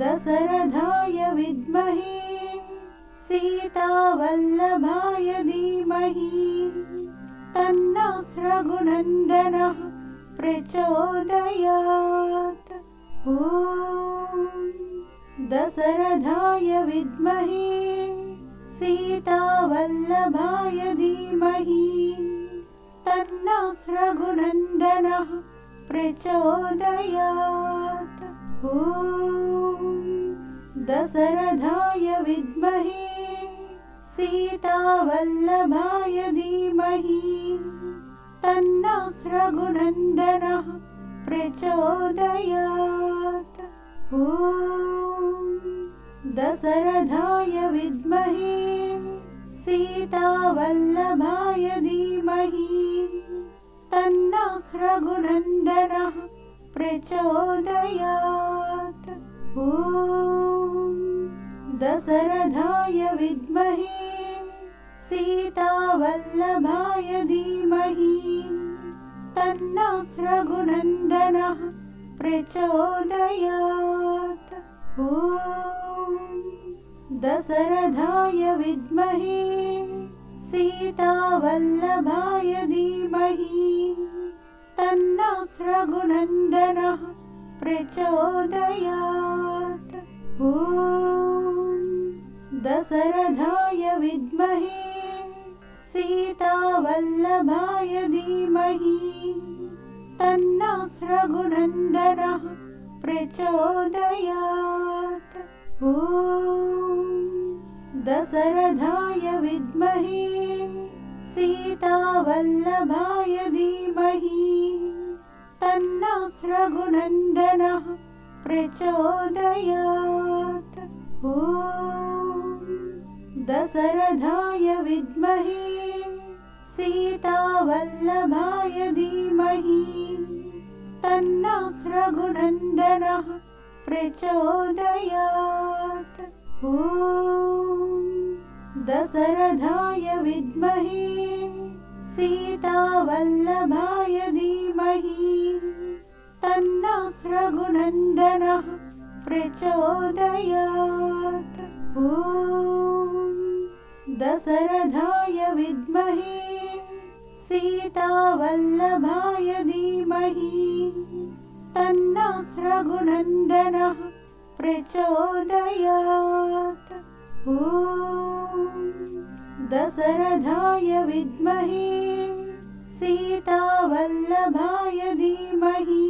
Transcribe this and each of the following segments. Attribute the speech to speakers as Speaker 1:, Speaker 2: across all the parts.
Speaker 1: दशरथाय विद्महे सीतावल्लभाय धीमहि तन्नः रघुनन्दनः प्रचोदयात्। ॐ दशरथाय विद्महे सीतावल्लभाय धीमहि तन्नः रघुनन्दनः प्रचोदयात्। ॐ दशरथाय विद्महे सीतावल्लभाय धीमहि तन्नः रघुनन्दनः प्रचोदयात्। ॐ दशरथाय विद्महे सीतावल्लभाय धीमहि तन्नः रघुनन्दनः प्रचोदयात्। ॐ दशरथाय विद्महे सीतावल्लभाय धीमहि तन्नः रघुनन्दनः प्रचोदयात्। ॐ दशरथाय विद्महे सीतावल्लभाय धीमहि तन्नः रघुनन्दनः प्रचोदयात्। ॐ दशरथाय विद्महे सीतावल्लभाय धीमहि तन्नः रघुनन्दनः प्रचोदयात्। ॐ दशरथाय विद्महे सीतावल्लभाय धीमहि तन्नः रघुनन्दनः प्रचोदयात्। ॐ दशरथाय विद्महे सीतावल्लभाय धीमहि तन्नः रघुनन्दनः प्रचोदयात्। ॐ दशरथाय विद्महे सीतावल्लभाय धीमहि तन्नः रघुनन्दनः प्रचोदयात्। ॐ दशरथाय विद्महे सीतावल्लभाय धीमहि तन्नः रघुनन्दनः प्रचोदयात्। ॐ दशरथाय विद्महे सीतावल्लभाय धीमहि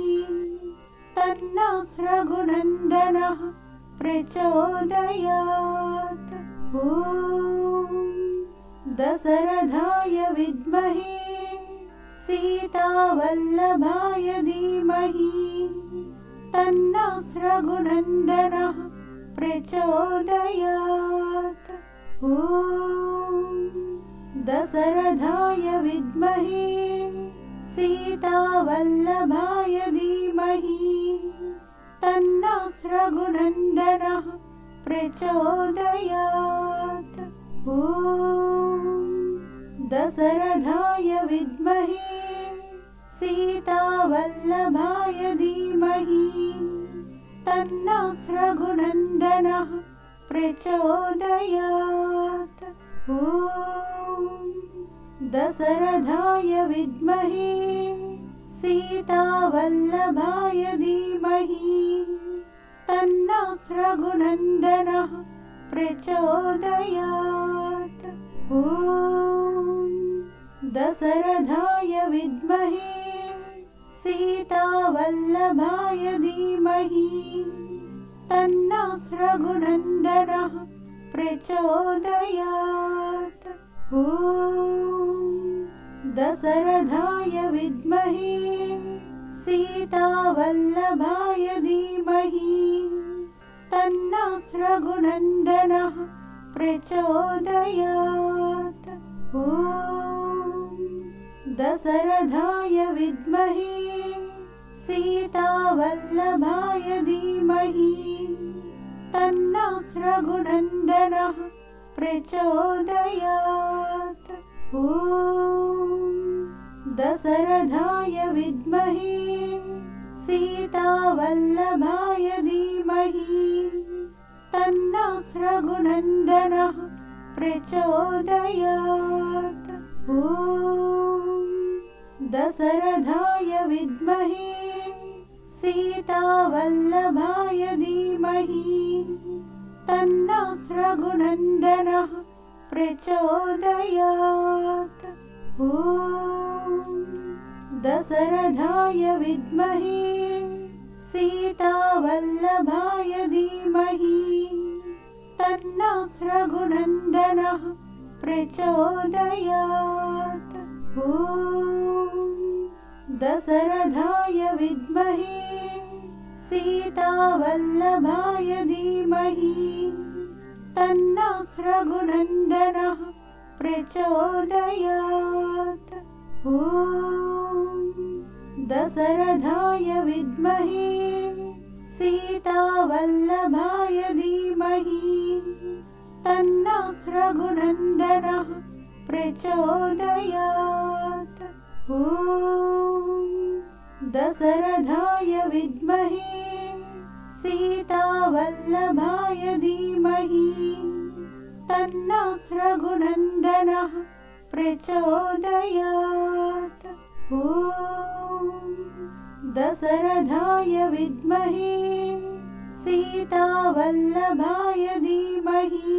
Speaker 1: तन्नः रघुनन्दनः प्रचोदयात्। ॐ दशरथाय विद्महे सीतावल्लभाय धीमहि तन्नः रघुनन्दनः प्रचोदयात्। ॐ दशरथाय विद्महे सीतावल्लभाय धीमहि तन्नः रघुनन्दनः प्रचोदयात्। ॐ दशरथाय विद्महे सीतावल्लभाय धीमहि तन्नः रघुनन्दनः प्रचोदयात्। ॐ दशरथाय विद्महे सीतावल्लभाय धीमहि तन्नः रघुनन्दनः प्रचोदयात्। ॐ दशरथाय विद्महे सीतावल्लभाय धीमहि तन्नः रघुनन्दनः प्रचोदयात्। ॐ दशरथाय विद्महे सीतावल्लभाय धीमहि तन्नः रघुनन्दनः प्रचोदयात्। ॐ दशरथाय विद्महे सीतावल्लभाय धीमहि तन्नः रघुनन्दनः प्रचोदयात्। ॐ दशरथाय विद्महे सीतावल्लभाय धीमहि तन्नः रघुनन्दनः प्रचोदयात्। ॐ दशरथाय विद्महे सीतावल्लभाय धीमहि तन्नः रघुनन्दनः प्रचोदयात्। ॐ दशरथाय विद्महे सीतावल्लभाय धीमहि तन्नः रघुनन्दनः प्रचोदयात्। ॐ दशरथाय विद्महे सीतावल्लभाय धीमहि तन्नः रघुनन्दनः प्रचोदयात्। ॐ दशरथाय विद्महे सीतावल्लभाय धीमहि तन्नः रघुनन्दनः प्रचोदयात्। ॐ दशरथाय विद्महे सीतावल्लभाय धीमहि तन्नः रघुनन्दनः प्रचोदयात्। ॐ दशरथाय विद्महे सीतावल्लभाय धीमहि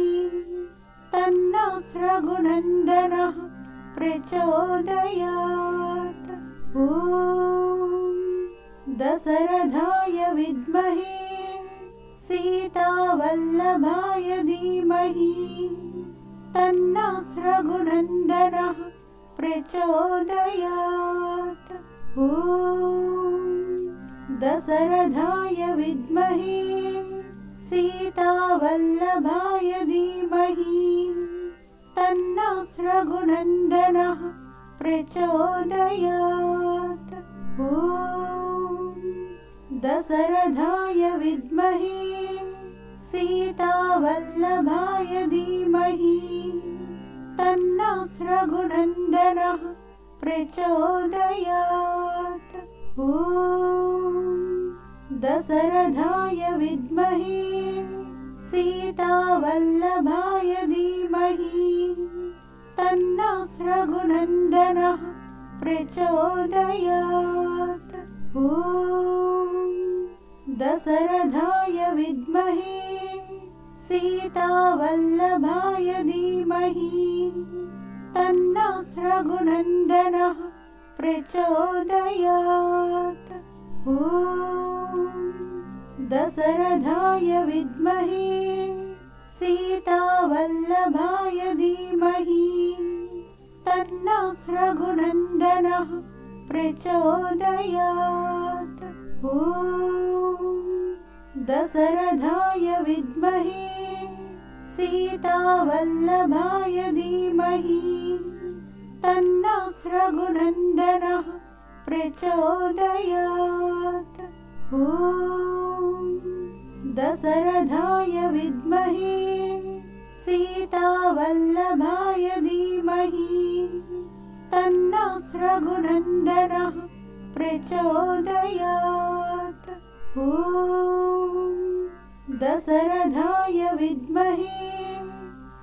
Speaker 1: तन्नः रघुनन्दनः प्रचोदयात्। ॐ दशरथाय विद्महे सीतावल्लभाय धीमहि तन्नः रघुनन्दनः प्रचोदयात्। ॐ दशरथाय विद्महे सीतावल्लभाय धीमहि तन्नः रघुनन्दनः प्रचोदयात्। ॐ दशरथाय विद्महे सीतावल्लभाय धीमहि तन्नः रघुनन्दनः प्रचोदयात्। ॐ दशरथाय विद्महे सीतावल्लभाय धीमहि तन्नः रघुनन्दनः प्रचोदयात्। ॐ दशरथाय विद्महे सीतावल्लभाय धीमहि तन्नः रघुनन्दनः प्रचोदयात्। ॐ दशरथाय विद्महे सीतावल्लभाय धीमहि तन्नः रघुनन्दनः प्रचोदयात्। ॐ दशरथाय विद्महे सीतावल्लभाय धीमहि तन्नः रघुनन्दनः प्रचोदयात्। ॐ दशरथाय विद्महे सीतावल्लभाय धीमहि तन्नः रघुनन्दनः प्रचोदयात्। ॐ दशरथाय विद्महे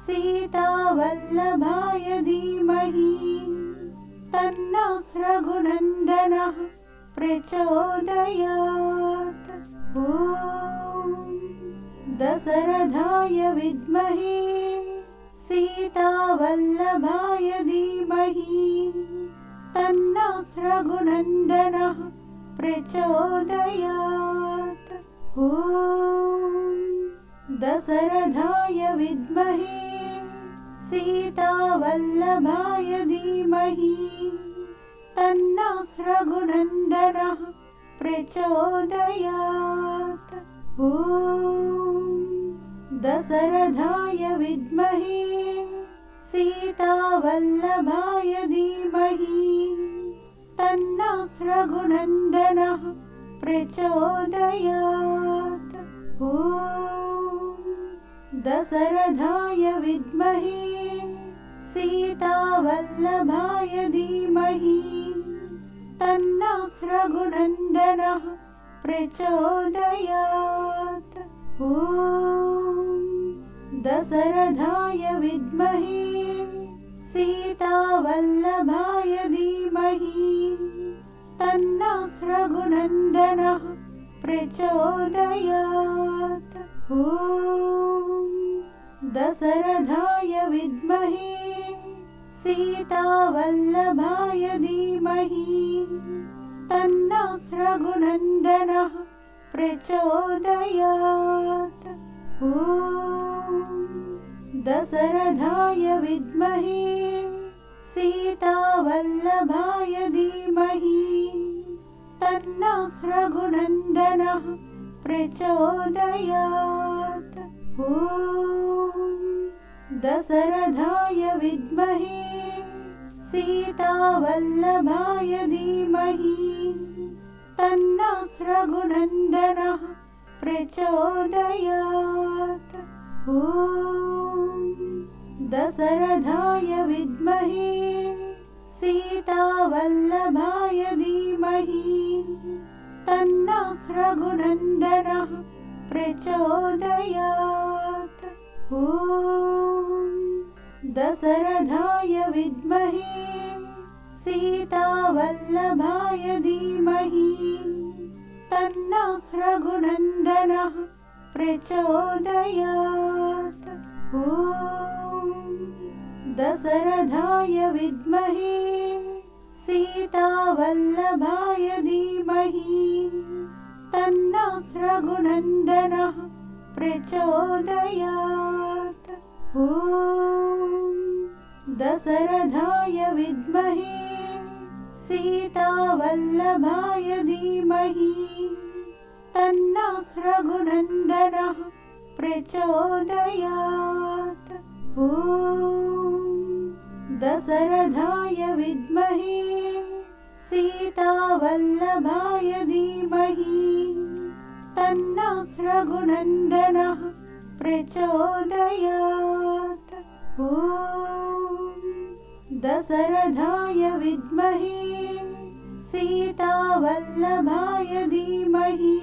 Speaker 1: सीतावल्लभाय धीमहि तन्नः रघुनन्दनः प्रचोदयात्। ॐ दशरथाय विद्महे सीतावल्लभाय धीमहि तन्नः रघुनन्दनः प्रचोदयात्। ॐ दशरथाय विद्महे सीतावल्लभाय धीमहि तन्नः रघुनन्दनः प्रचोदयात्। ॐ दशरथाय विद्महे सीतावल्लभाय धीमहि तन्नः रघुनन्दनः प्रचोदयात्। ॐ दशरथाय विद्महे सीतावल्लभाय धीमहि तन्नः रघुनन्दनः प्रचोदयात्। ॐ दशरथाय विद्महे सीतावल्लभाय धीमहि तन्नः रघुनन्दनः प्रचोदयात्। ॐ दशरथाय विद्महे सीतावल्लभाय धीमहि तन्नः रघुनन्दनः प्रचोदयात्। ॐ दशरथाय विद्महे सीतावल्लभाय धीमहि तन्नः रघुनन्दनः प्रचोदयात्। ॐ दशरथाय विद्महे सीतावल्लभाय धीमहि तन्नः रघुनन्दनः प्रचोदयात्। ॐ दशरथाय विद्महे सीतावल्लभाय धीमहि तन्नः रघुनन्दनः प्रचोदयात्। ॐ दशरथाय विद्महे सीतावल्लभाय धीमहि तन्नः रघुनन्दनः प्रचोदयात्। ॐ दशरथाय विद्महे सीतावल्लभाय धीमहि तन्नः रघुनन्दनः प्रचोदयात्। ॐ दशरथाय विद्महे सीतावल्लभाय धीमहि तन्नः रघुनन्दनः प्रचोदयात्। ॐ दशरथाय विद्महे सीतावल्लभाय धीमहि तन्नः रघुनन्दनः प्रचोदयात्। ॐ दशरथाय विद्महे सीतावल्लभाय धीमहि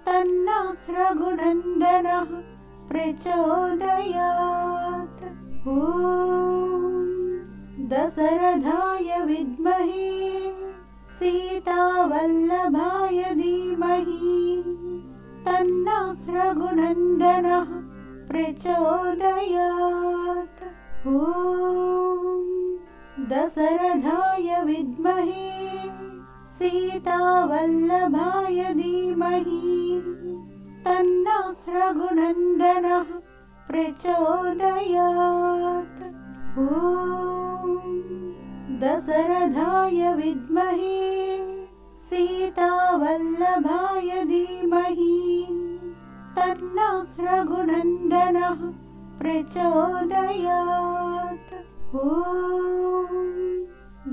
Speaker 1: तन्नः रघुनन्दनः प्रचोदयात्। ॐ दशरथाय विद्महे सीतावल्लभाय धीमहि तन्नः रघुनन्दनः प्रचोदयात्। ॐ दशरथाय विद्महे सीतावल्लभाय धीमहि तन्नः रघुनन्दनः प्रचोदयात्। ॐ दशरथाय विद्महे सीतावल्लभाय धीमहि तन्नः रघुनन्दनः प्रचोदयात्। ॐ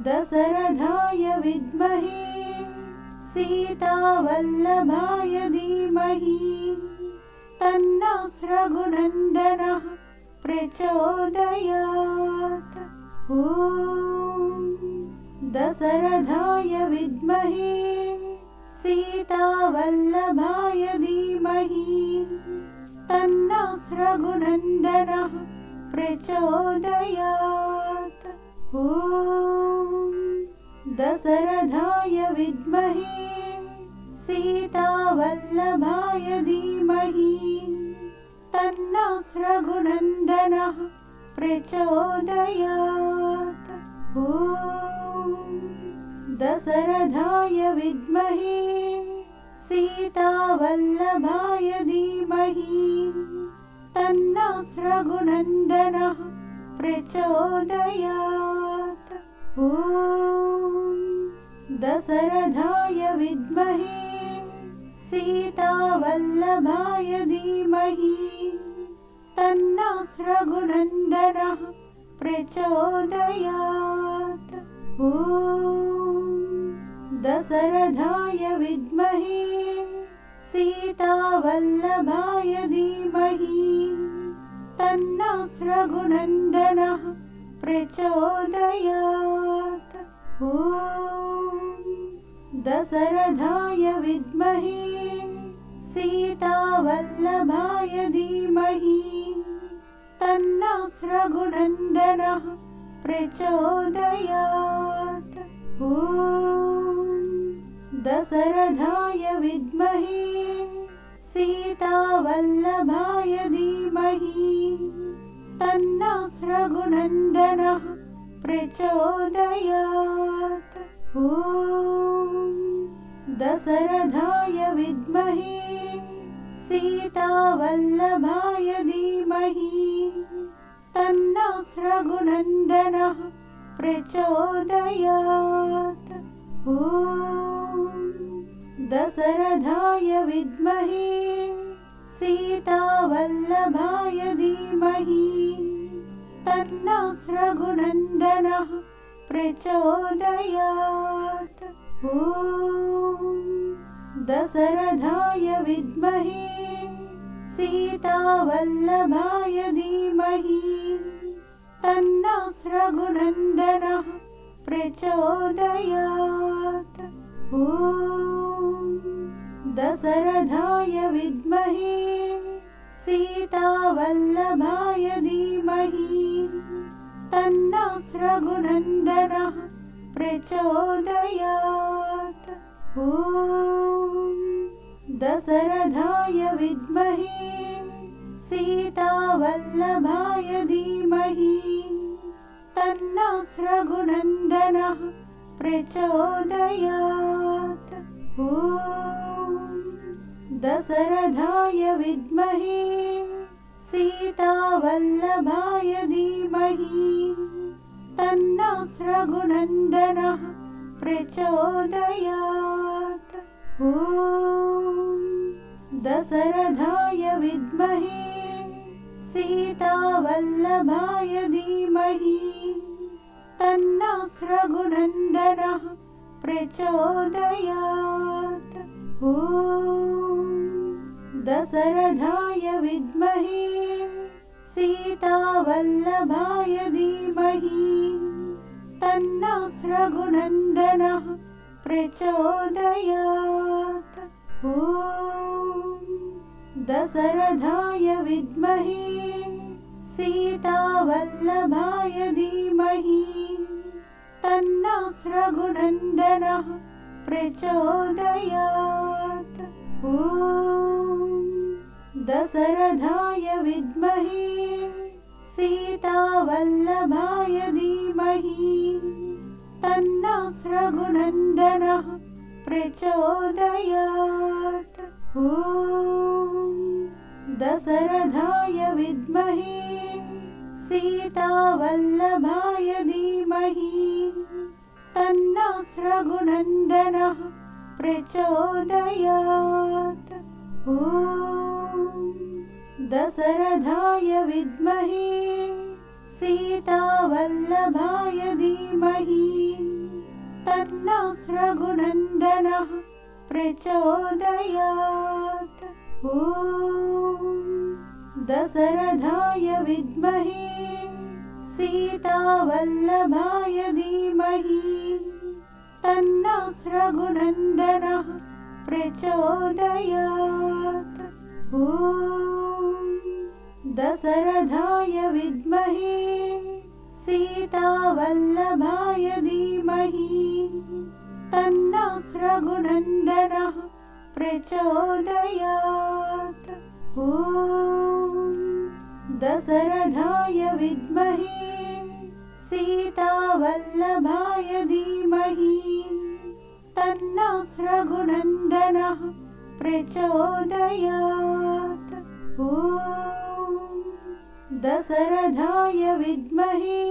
Speaker 1: दशरथाय विद्महे सीतावल्लभाय धीमहि तन्नः रघुनन्दनः प्रचोदयात्। ॐ दशरथाय विद्महे सीतावल्लभाय धीमहि तन्नः रघुनन्दनः प्रचोदयात्। ॐ दशरथाय विद्महे सीतावल्लभाय धीमहि तन्नः रघुनन्दनः प्रचोदयात्। ॐ दशरथाय विद्महे सीतावल्लभाय धीमहि तन्नः रघुनन्दनः प्रचोदयात्। ॐ दशरथाय विद्महे सीतावल्लभाय धीमहि तन्नः रघुनन्दनः प्रचोदयात्। ॐ दशरथाय विद्महे सीतावल्लभाय धीमहि तन्नः रघुनन्दनः प्रचोदयात्। ॐ दशरथाय विद्महे सीतावल्लभाय धीमहि तन्नः रघुनन्दनः प्रचोदयात्। ॐ दशरथाय विद्महे सीतावल्लभाय धीमहि तन्नः रघुनन्दनः प्रचोदयात्। ॐ दशरथाय विद्महे सीतावल्लभाय धीमहि तन्नः रघुनन्दनः प्रचोदयात्। ॐ दशरथाय विद्महे सीतावल्लभाय धीमहि तन्नः रघुनन्दनः प्रचोदयात्। ॐ दशरथाय विद्महे सीतावल्लभाय धीमहि तन्नः रघुनन्दनः प्रचोदयात्। ॐ दशरथाय विद्महे सीतावल्लभाय धीमहि तन्नः रघुनन्दनः प्रचोदयात्। ॐ दशरथाय विद्महे सीतावल्लभाय धीमहि तन्नः रघुनन्दनः प्रचोदयात्। ॐ दशरथाय विद्महे सीतावल्लभाय धीमहि तन्नः रघुनन्दनः प्रचोदयात्। ॐ दशरथाय विद्महे सीतावल्लभाय धीमहि तन्नः रघुनन्दनः प्रचोदयात्। ॐ दशरथाय विद्महे सीतावल्लभाय धीमहि तन्नः रघुनन्दनः प्रचोदयात्। ॐ दशरथाय विद्महे सीतावल्लभाय धीमहि तन्नः रघुनन्दनः प्रचोदयात्। ॐ दशरथाय विद्महे सीतावल्लभाय धीमहि तन्नः रघुनन्दनः प्रचोदयात्। ॐ दशरथाय विद्महे सीतावल्लभाय धीमहि तन्नः रघुनन्दनः प्रचोदयात्। ॐ दशरथाय विद्महे सीतावल्लभाय धीमहि तन्नः रघुनन्दनः प्रचोदयात्। ॐ दशरथाय विद्महे सीतावल्लभाय धीमहि तन्नः रघुनन्दनः प्रचोदयात्। ॐ दशरथाय विद्महे सीतावल्लभाय धीमहि तन्नः रघुनन्दनः प्रचोदयात्। ॐ दशरथाय विद्महे सीतावल्लभाय धीमहि तन्नः रघुनन्दनः प्रचोदयात्। ॐ दशरथाय विद्महे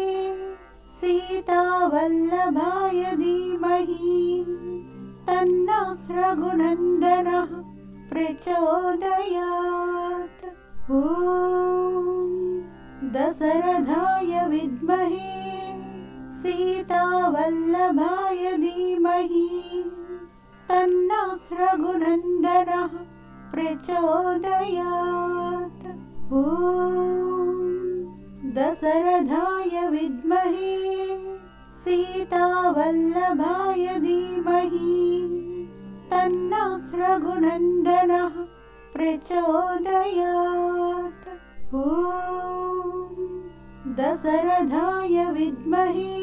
Speaker 1: सीतावल्लभाय धीमहि तन्नः रघुनन्दनः प्रचोदयात्। ॐ दशरथाय विद्महे सीतावल्लभाय धीमहि तन्नः रघुनन्दनः प्रचोदयात्। ॐ दशरथाय विद्महे सीतावल्लभाय धीमहि तन्नः रघुनन्दनः प्रचोदयात्। ॐ दशरथाय विद्महे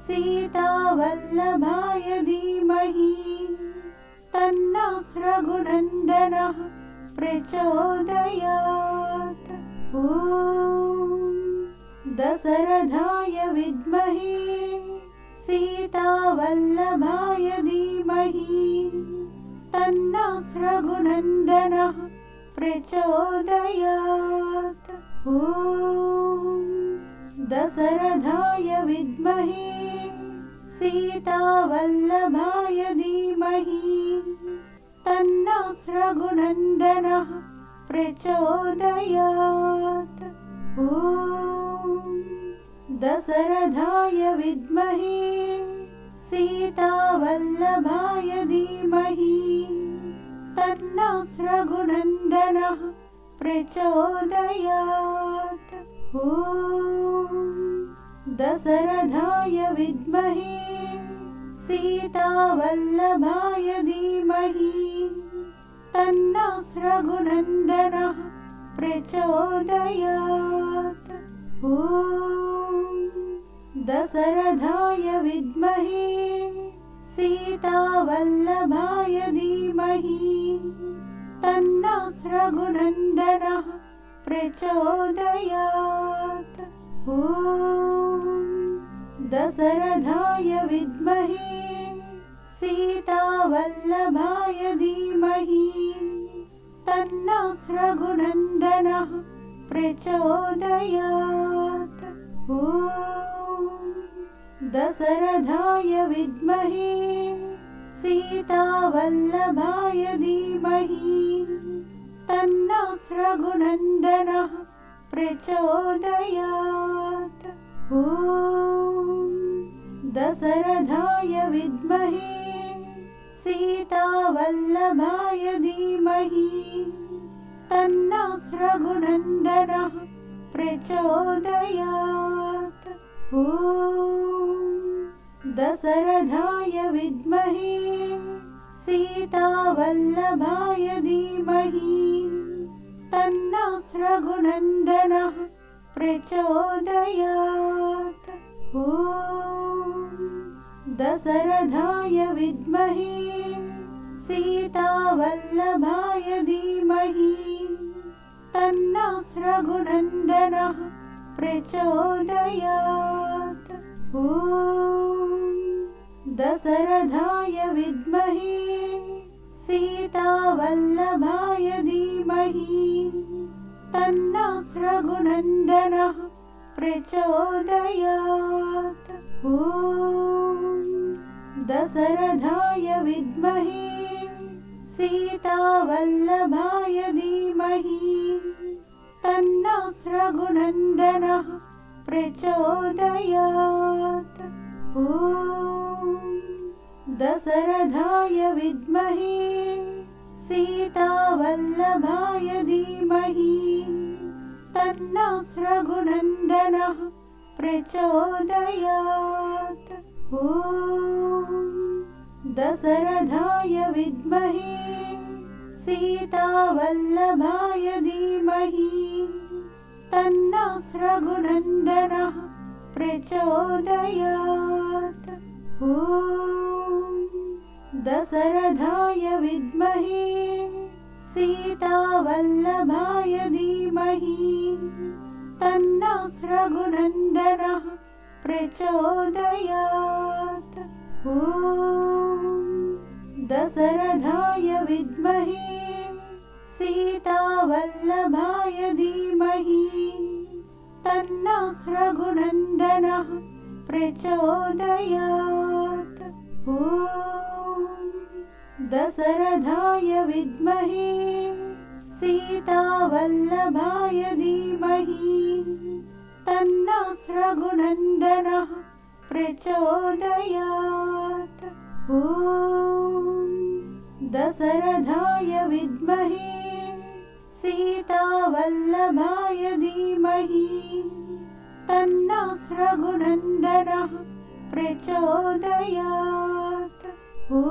Speaker 1: सीतावल्लभाय धीमहि तन्नः रघुनन्दनः प्रचोदयात्। ॐ दशरथाय विद्महे सीतावल्लभाय धीमहि तन्नः रघुनन्दनः प्रचोदयात्। ॐ दशरथाय विद्महे सीतावल्लभाय धीमहि तन्नः रघुनन्दनः प्रचोदयात्। ॐ दशरथाय विद्महे सीतावल्लभाय धीमहि तन्नः रघुनन्दनः प्रचोदयात्। ॐ दशरथाय विद्महे सीतावल्लभाय धीमहि तन्नः रघुनन्दनः प्रचोदयात्। ॐ दशरथाय विद्महे सीतावल्लभाय धीमहि तन्नः रघुनन्दनः प्रचोदयात्। ॐ दशरथाय विद्महे सीतावल्लभाय धीमहि तन्नः रघुनन्दनः प्रचोदयात्। ॐ दशरथाय विद्महे सीतावल्लभाय धीमहि तन्नः रघुनन्दनः प्रचोदयात्। ॐ दशरथाय विद्महे सीतावल्लभाय धीमहि तन्नः रघुनन्दनः प्रचोदयात्। ॐ दशरथाय विद्महे सीतावल्लभाय धीमहि तन्नः रघुनन्दनः प्रचोदयात्। ॐ दशरथाय विद्महे सीतावल्लभाय धीमहि तन्नः रघुनन्दनः प्रचोदयात्। ॐ दशरथाय विद्महे सीतावल्लभाय धीमहि तन्नः रघुनन्दनः प्रचोदयात्। ॐ दशरथाय विद्महे सीतावल्लभाय धीमहि तन्नः रघुनन्दनः प्रचोदयात्। ॐ दशरथाय विद्महे सीतावल्लभाय धीमहि तन्नः रघुनन्दनः प्रचोदयात्। ॐ दशरथाय विद्महे सीतावल्लभाय धीमहि तन्नः रघुनन्दनः प्रचोदयात्। ॐ दशरथाय विद्महे सीतावल्लभाय धीमहि तन्नः रघुनन्दनः प्रचोदयात्। ॐ दशरथाय विद्महे सीतावल्लभाय धीमहि तन्नः रघुनन्दनः प्रचोदयात्। ॐ दशरथाय विद्महे सीतावल्लभाय धीमहि तन्नः रघुनन्दनः प्रचोदयात्। ॐ दशरथाय विद्महे सीतावल्लभाय धीमहि तन्नः रघुनन्दनः प्रचोदयात्। ॐ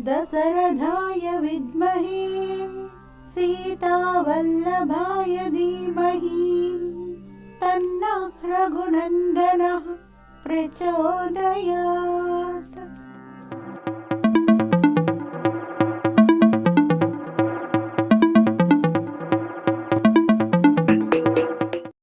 Speaker 1: दशरथाय विद्महे सीतावल्लभाय धीमहि तन्नः रघुनन्दनः प्रचोदयात्।